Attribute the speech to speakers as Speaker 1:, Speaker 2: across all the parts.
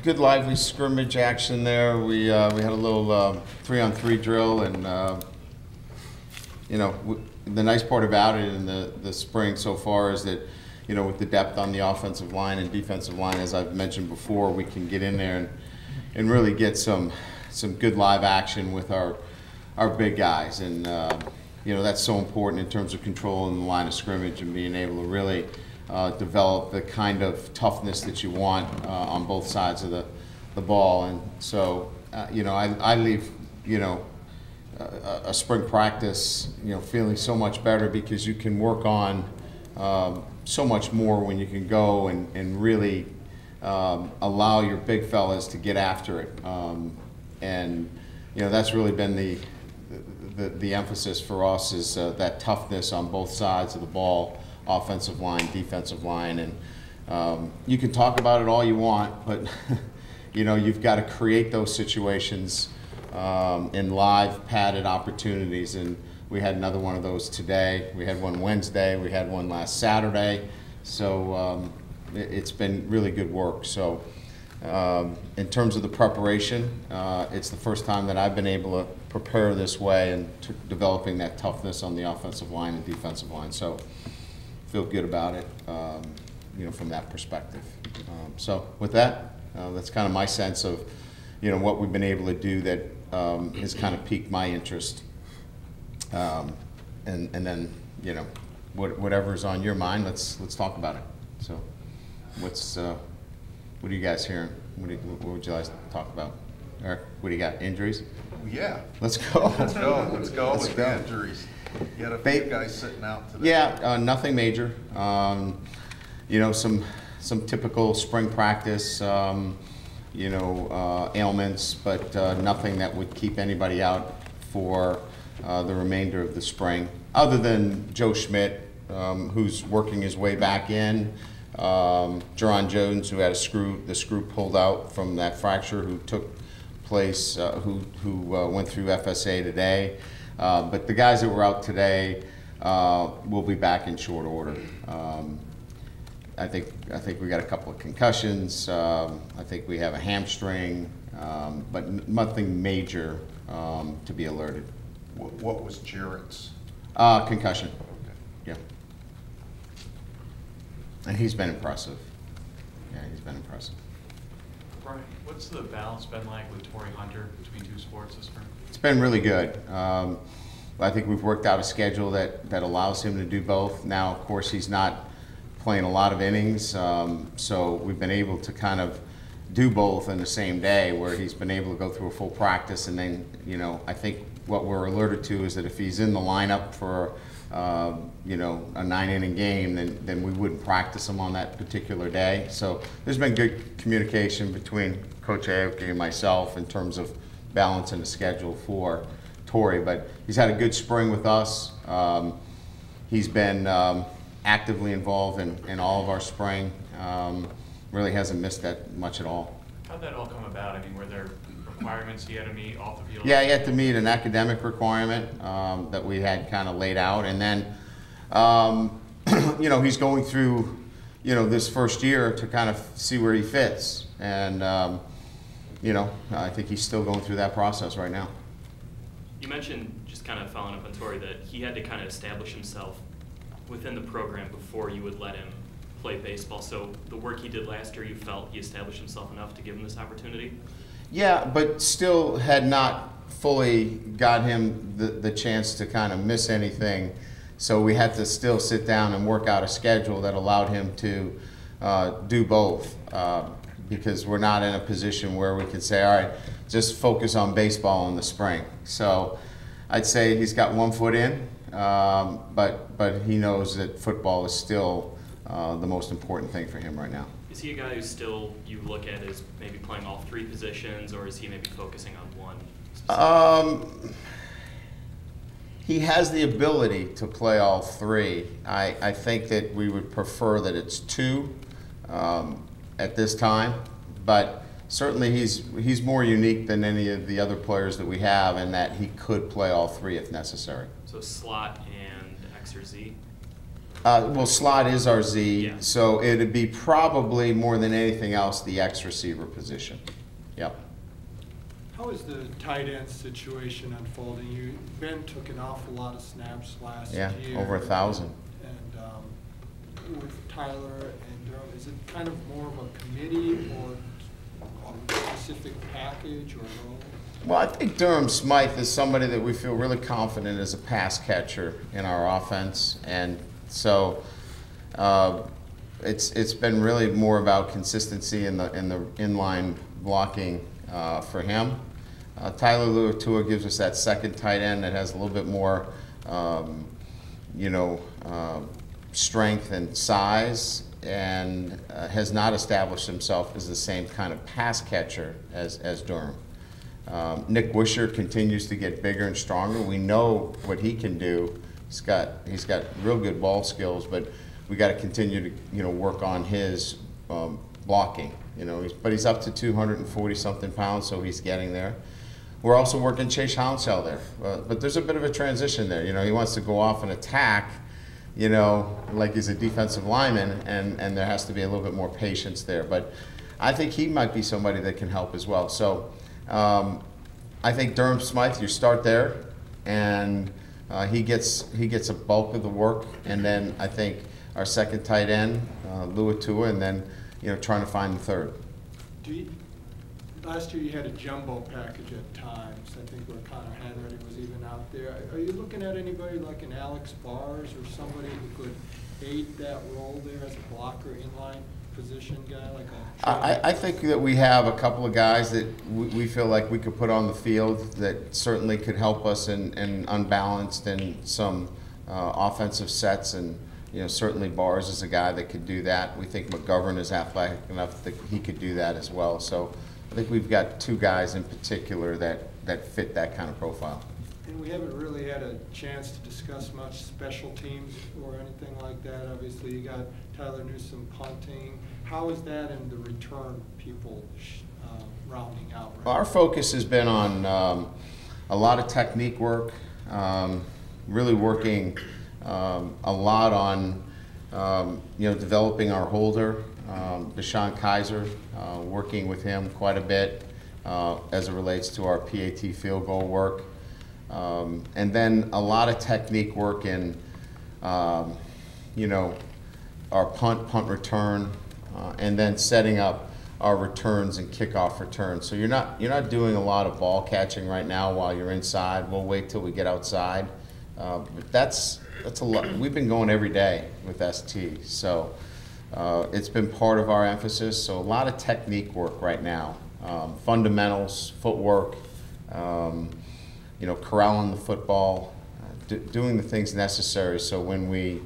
Speaker 1: good lively scrimmage action there. We had a little 3-on-3 drill, and the nice part about it in the spring so far is that with the depth on the offensive line and defensive line, as I've mentioned before, we can get in there and really get some good live action with our big guys, and that's so important in terms of controlling the line of scrimmage and being able to really develop the kind of toughness that you want on both sides of the ball. And so I leave a spring practice feeling so much better, because you can work on so much more when you can go and really allow your big fellas to get after it. And that's really been the emphasis for us, is that toughness on both sides of the ball, offensive line, defensive line. And you can talk about it all you want, but you've got to create those situations in live padded opportunities. And we had another one of those today. We had one Wednesday. We had one last Saturday. So it's been really good work. So in terms of the preparation, it's the first time that I've been able to prepare this way and developing that toughness on the offensive line and defensive line. So feel good about it, from that perspective. So with that, that's kind of my sense of, what we've been able to do that has kind of piqued my interest. And then, whatever's on your mind, let's talk about it. So what are you guys hearing? What would you like to talk about? Eric, what do you got? Injuries?
Speaker 2: Yeah.
Speaker 1: Let's go.
Speaker 2: Let's go with the injuries. You had a few guys sitting out today.
Speaker 1: Yeah, nothing major. Some typical spring practice, ailments, but nothing that would keep anybody out for the remainder of the spring, other than Joe Schmidt, who's working his way back in. Jerron Jones, who had the screw pulled out from that fracture, who took place, who went through FSA today. But the guys that were out today will be back in short order. I think we got a couple of concussions. I think we have a hamstring, but nothing major to be alerted.
Speaker 2: What was Jarrett's?
Speaker 1: Concussion.
Speaker 2: Okay.
Speaker 1: Yeah. And he's been impressive. Yeah, he's been impressive.
Speaker 3: Brian, what's the balance been like with Torrey Hunter between two sports this spring?
Speaker 1: It's been really good. I think we've worked out a schedule that allows him to do both. Now, of course, he's not playing a lot of innings, so we've been able to kind of do both in the same day, where he's been able to go through a full practice. And then, I think what we're alerted to is that if he's in the lineup for a 9-inning game, then we wouldn't practice him on that particular day. So there's been good communication between Coach Aoki and myself in terms of balancing the schedule for Torrey. But he's had a good spring with us. He's been actively involved in all of our spring. Really hasn't missed that much at all.
Speaker 3: How'd that all come about? I mean, were there requirements he had to meet off the field?
Speaker 1: Yeah, he had to meet an academic requirement that we had kind of laid out, and then he's going through this first year to kind of see where he fits, and I think he's still going through that process right now.
Speaker 4: You mentioned, just kind of following up on Torrey, that he had to kind of establish himself within the program before you would let him play baseball. So the work he did last year, you felt he established himself enough to give him this opportunity?
Speaker 1: Yeah, but still had not fully got him the chance to kind of miss anything. So we had to still sit down and work out a schedule that allowed him to do both, because we're not in a position where we can say, all right, just focus on baseball in the spring. So I'd say he's got one foot in, but he knows that football is still the most important thing for him right now.
Speaker 4: Is he a guy who still you look at as maybe playing all three positions, or is he maybe focusing on one?
Speaker 1: He has the ability to play all three. I think that we would prefer that it's two at this time, but certainly he's more unique than any of the other players that we have, in that he could play all three if necessary.
Speaker 4: So slot and X or Z?
Speaker 1: Well, slot is our Z,
Speaker 4: Yeah.
Speaker 1: so it'd be probably more than anything else the X receiver position. Yep.
Speaker 5: How is the tight end situation unfolding? Ben took an awful lot of snaps last
Speaker 1: Yeah,
Speaker 5: year.
Speaker 1: over 1,000.
Speaker 5: And with Tyler and Durham, is it kind of more of a committee or a specific package or role?
Speaker 1: Well, I think Durham Smythe is somebody that we feel really confident as a pass catcher in our offense, and so it's been really more about consistency in the inline blocking for him. Tyler Luatua gives us that second tight end that has a little bit more, strength and size, and has not established himself as the same kind of pass catcher as Durham. Nick Wisher continues to get bigger and stronger. We know what he can do. He's got real good ball skills, but we got to continue to work on his blocking. But he's up to 240 something pounds, so he's getting there. We're also working Chase Hounsell there, but there's a bit of a transition there. He wants to go off and attack, like he's a defensive lineman, and there has to be a little bit more patience there. But I think he might be somebody that can help as well. So I think Durham Smythe, you start there, and he gets a bulk of the work, and then I think our second tight end, Luatua, and then trying to find the third.
Speaker 5: Last year you had a jumbo package at times. I think where Connor Hanratty was even out there. Are you looking at anybody like an Alex Bars or somebody who could aid that role there as a blocker, inline position guy, like a?
Speaker 1: I think that we have a couple of guys that we feel like we could put on the field that certainly could help us in unbalanced and some offensive sets, and certainly Bars is a guy that could do that. We think McGovern is athletic enough that he could do that as well. So I think we've got two guys in particular that fit that kind of profile.
Speaker 5: And we haven't really had a chance to discuss much special teams or anything like that. Obviously, you got Tyler Newsome punting. How is that and the return people rounding out? Right?
Speaker 1: Our focus has been on a lot of technique work, really working a lot on developing our holder, Deshaun Kaiser, working with him quite a bit as it relates to our PAT field goal work. And then a lot of technique work in, our punt return, and then setting up our returns and kickoff returns. So you're not doing a lot of ball catching right now while you're inside. We'll wait till we get outside. But that's a lot. We've been going every day with ST, so it's been part of our emphasis. So a lot of technique work right now, fundamentals, footwork. Corralling the football, doing the things necessary so when we,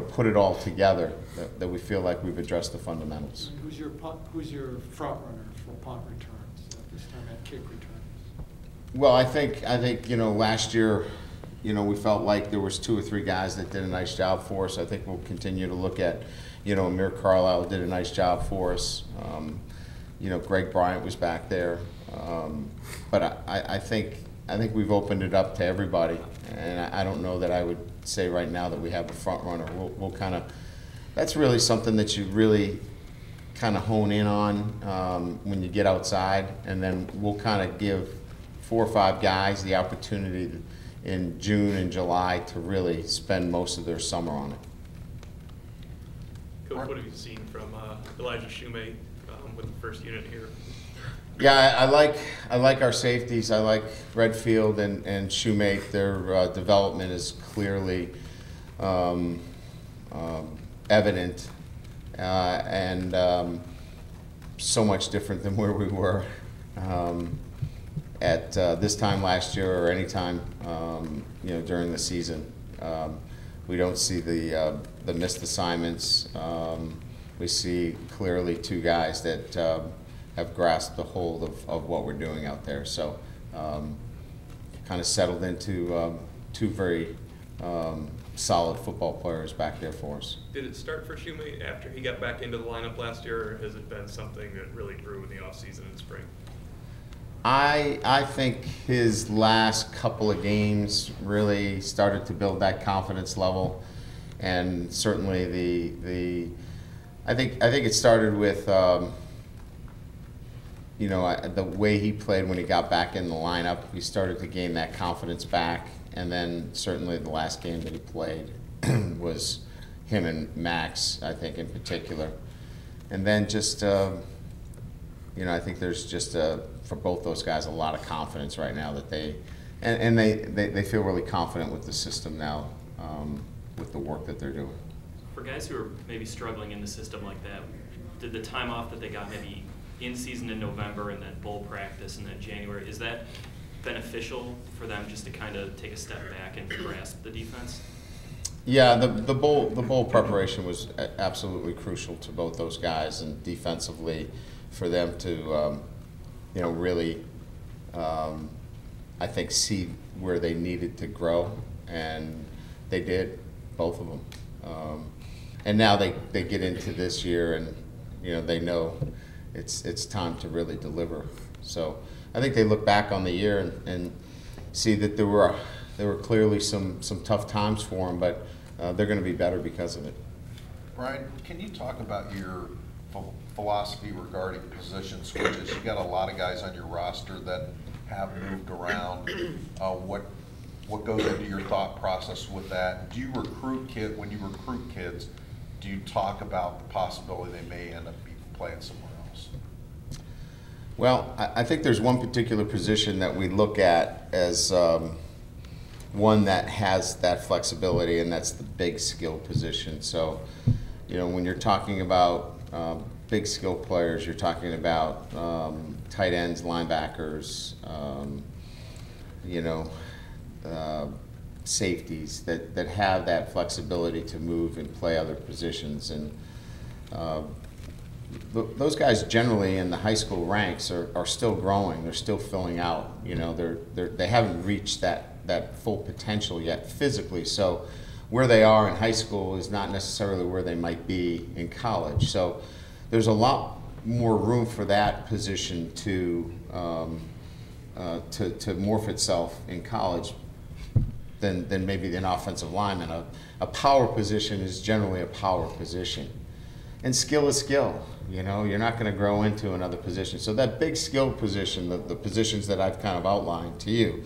Speaker 1: put it all together, that we feel like we've addressed the fundamentals.
Speaker 5: Who's your front runner for punt returns at this time, at kick returns?
Speaker 1: Well, I think last year, we felt like there was 2 or 3 guys that did a nice job for us. I think we'll continue to look at, Amir Carlisle did a nice job for us. Greg Bryant was back there, but I think we've opened it up to everybody, and I don't know that I would say right now that we have a front runner. We'll kind of, that's really something that you really kind of hone in on when you get outside, and then we'll kind of give 4 or 5 guys the opportunity in June and July to really spend most of their summer on it.
Speaker 4: Coach, what have you seen from Elijah Shoemate with the first unit here?
Speaker 1: Yeah, I like our safeties. I like Redfield and Shoemate. Their development is clearly evident and so much different than where we were at this time last year or any time during the season. We don't see the missed assignments. We see clearly 2 guys that have grasped the hold of what we're doing out there. So kind of settled into 2 very solid football players back there for us.
Speaker 6: Did it start for Shoemate after he got back into the lineup last year, or has it been something that really grew in the offseason and spring?
Speaker 1: I think his last couple of games really started to build that confidence level. And certainly I think it started with the way he played when he got back in the lineup. He started to gain that confidence back, and then certainly the last game that he played was him and Max, I think, in particular. And then just I think there's just for both those guys a lot of confidence right now that they feel really confident with the system now, with the work that they're doing.
Speaker 4: For guys who are maybe struggling in the system like that, did the time off that they got maybe in season in November and then bowl practice and then January, is that beneficial for them just to kind of take a step back and grasp the defense?
Speaker 1: Yeah, the bowl preparation was absolutely crucial to both those guys, and defensively for them to really I think see where they needed to grow, and they did, both of them. And now they get into this year, and they know it's time to really deliver. So I think they look back on the year and see that there were clearly some tough times for them, but they're going to be better because of it.
Speaker 2: Brian, can you talk about your philosophy regarding position switches? You got a lot of guys on your roster that have moved around. What goes into your thought process with that? Do you recruit when you recruit kids, do you talk about the possibility they may end up playing somewhere else?
Speaker 1: Well, I think there's one particular position that we look at as one that has that flexibility, and that's the big skill position. So, when you're talking about big skill players, you're talking about tight ends, linebackers, safeties that have that flexibility to move and play other positions. And those guys generally in the high school ranks are still growing. They're still filling out. They haven't reached that full potential yet physically. So where they are in high school is not necessarily where they might be in college. So there's a lot more room for that position to morph itself in college than maybe an offensive lineman. A power position is generally a power position. And skill is skill. You're not going to grow into another position. So that big skill position, the positions that I've kind of outlined to you,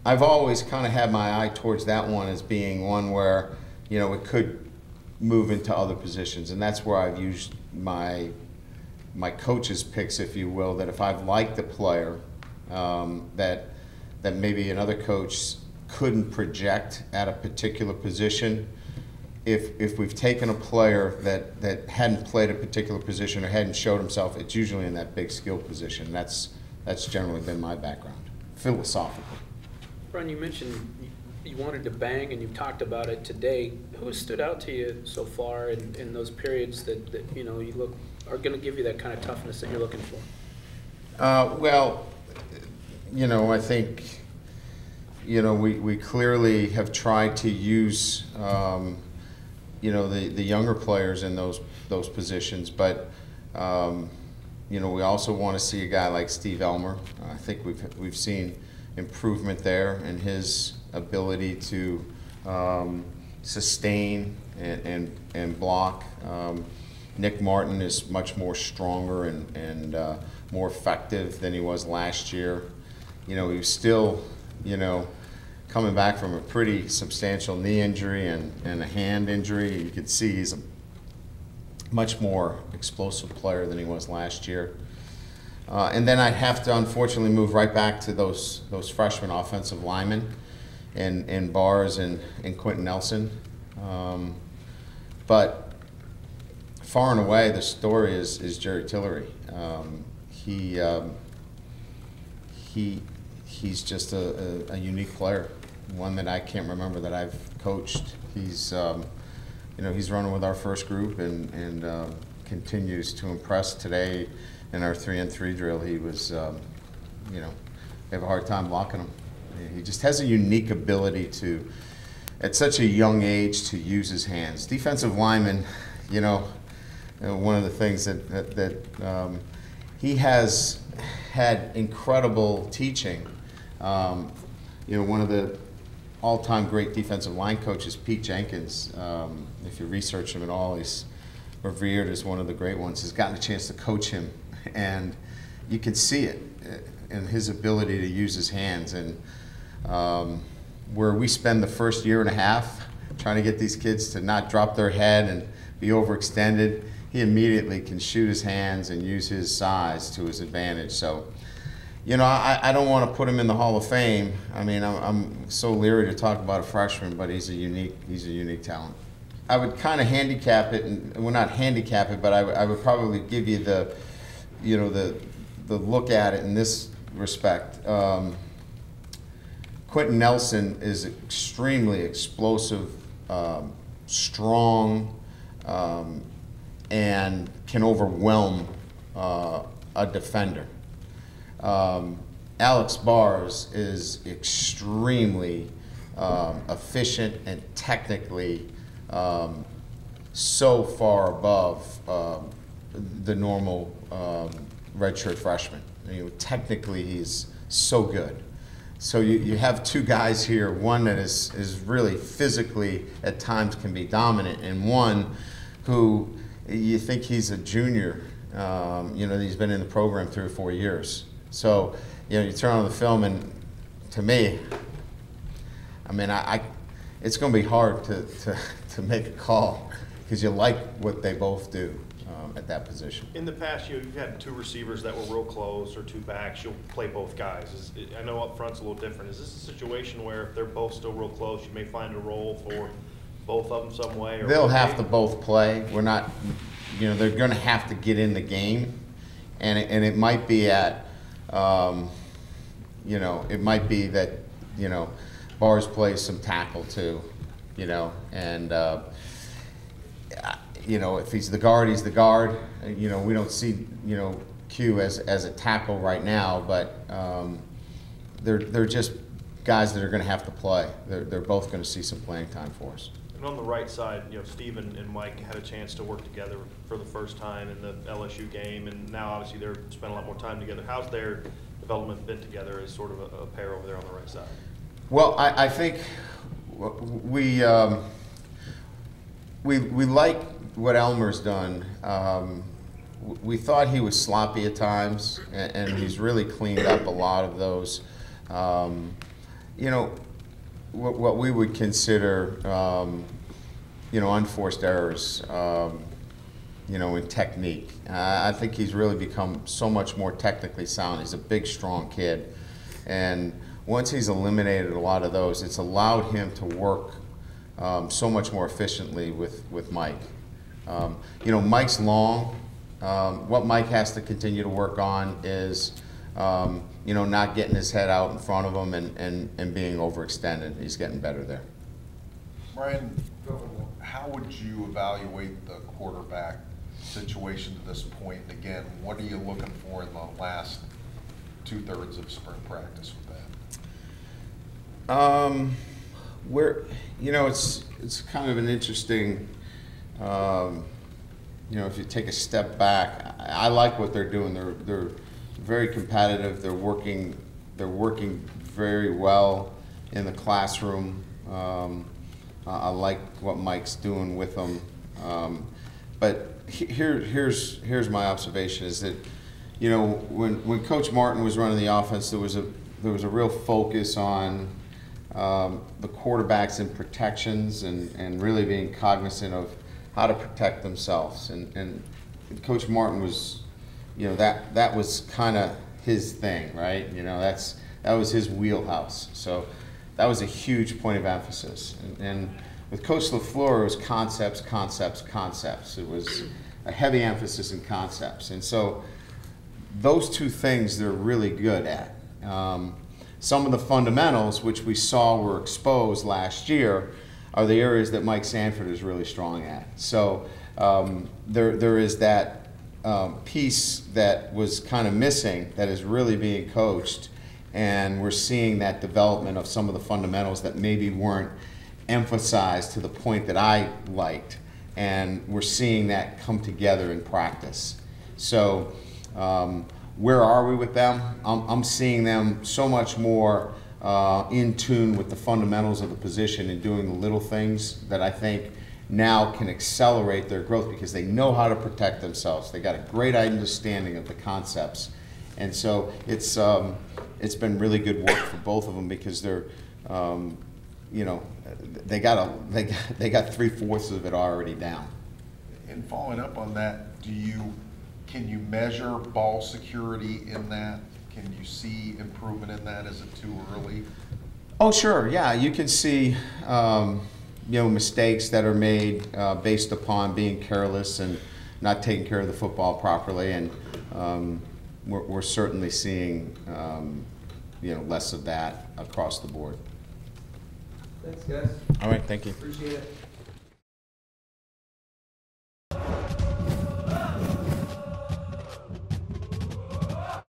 Speaker 1: I've always kind of had my eye towards that one as being one where, it could move into other positions. And that's where I've used my coach's picks, if you will, that if I've liked the player, that maybe another coach couldn't project at a particular position. If we've taken a player that hadn't played a particular position or hadn't showed himself, it's usually in that big skill position. That's generally been my background, philosophically.
Speaker 7: Brian, you mentioned you wanted to bang, and you've talked about it today. Who has stood out to you so far in those periods that you look are going to give you that kind of toughness that you're looking for?
Speaker 1: Well, I think we clearly have tried to use the younger players in those positions, but we also want to see a guy like Steve Elmer. I think we've seen improvement there in his ability to sustain and block. Nick Martin is much more stronger and more effective than he was last year. He was still, coming back from a pretty substantial knee injury and a hand injury. You could see he's a much more explosive player than he was last year. And then I'd have to unfortunately move right back to those freshman offensive linemen in Bars and Quentin Nelson. But far and away, the story is Jerry Tillery. He's just a unique player, one that I can't remember that I've coached. He's he's running with our first group and continues to impress. Today in our 3-on-3 drill, he was we have a hard time blocking him. He just has a unique ability to, at such a young age, to use his hands. Defensive linemen, one of the things that he has had incredible teaching. One of the all-time great defensive line coaches, Pete Jenkins. If you research him at all, he's revered as one of the great ones. Has gotten a chance to coach him, and you can see it in his ability to use his hands. And where we spend the first year and a half trying to get these kids to not drop their head and be overextended, he immediately can shoot his hands and use his size to his advantage. So, you know, I don't want to put him in the Hall of Fame. I mean, I'm so leery to talk about a freshman, but he's a unique talent. I would kind of handicap it, and well, not handicap it, but I would probably give you the, you know, the look at it in this respect. Quentin Nelson is extremely explosive, strong, and can overwhelm a defender. Alex Bars is extremely efficient and technically so far above the normal redshirt freshman. You know, technically, he's so good. So you have two guys here, one that is really physically at times can be dominant, and one who you think he's a junior. You know, he's been in the program 3 or 4 years. So, you know, you turn on the film, and to me, I mean, it's going to be hard to make a call because you like what they both do at that position.
Speaker 8: In the past, you've had 2 receivers that were real close, or 2 backs. You'll play both guys. I know up front's a little different. Is this a situation where if they're both still real close, you may find a role for both of them some way? Or
Speaker 1: they'll have to both play. We're not, you know, they're going to have to get in the game, and it might be at, you know, it might be that, you know, Bars plays some tackle too, you know, and you know, if he's the guard, he's the guard. You know, we don't see, you know, Q as a tackle right now, but they're just guys that are going to have to play. They're both going to see some playing time for us.
Speaker 8: And on the right side, you know, Steven and Mike had a chance to work together for the first time in the LSU game, and now obviously they're spending a lot more time together. How's their development been together as sort of a pair over there on the right side?
Speaker 1: Well, I think we like what Elmer's done. We thought he was sloppy at times, and he's really cleaned up a lot of those. You know, what we would consider, you know, unforced errors, you know, in technique. I think he's really become so much more technically sound. He's a big, strong kid, and once he's eliminated a lot of those, it's allowed him to work so much more efficiently with Mike. You know, Mike's long. What Mike has to continue to work on is, you know, not getting his head out in front of him and being overextended. He's getting better there.
Speaker 2: Brian, how would you evaluate the quarterback situation to this point? And again, what are you looking for in the last 2/3 of spring practice with that? You know, it's kind of an interesting, you know, if you take a step back, I like what they're doing. They're very competitive. They're working very well in the classroom. I like what Mike's doing with them. But here's my observation is that, you know, when Coach Martin was running the offense, there was a real focus on the quarterbacks and protections and really being cognizant of how to protect themselves. And Coach Martin was, you know, that was kind of his thing, right? You know, that was his wheelhouse. So that was a huge point of emphasis. And with Coach LaFleur, it was concepts, concepts, concepts. It was a heavy emphasis in concepts. And so those two things they're really good at. Some of the fundamentals, which we saw were exposed last year, are the areas that Mike Sanford is really strong at. So there is that piece that was kind of missing that is really being coached, and we're seeing that development of some of the fundamentals that maybe weren't emphasized to the point that I liked, and we're seeing that come together in practice. So where are we with them? I'm seeing them so much more
Speaker 1: in tune with the fundamentals of the position and doing the little things that I think now can accelerate their growth because they know how to protect themselves. They got a great understanding of the concepts. And so it's been really good work for both of them because they're, you know, they got 3/4 of it already down.
Speaker 2: And following up on that, can you measure ball security in that? Can you see improvement in that? Is it too early?
Speaker 1: Oh, sure, yeah. You can see, you know, mistakes that are made based upon being careless and not taking care of the football properly, and we're certainly seeing, you know, less of that across the board.
Speaker 9: Thanks, guys.
Speaker 1: All right, thank you.
Speaker 9: Appreciate it.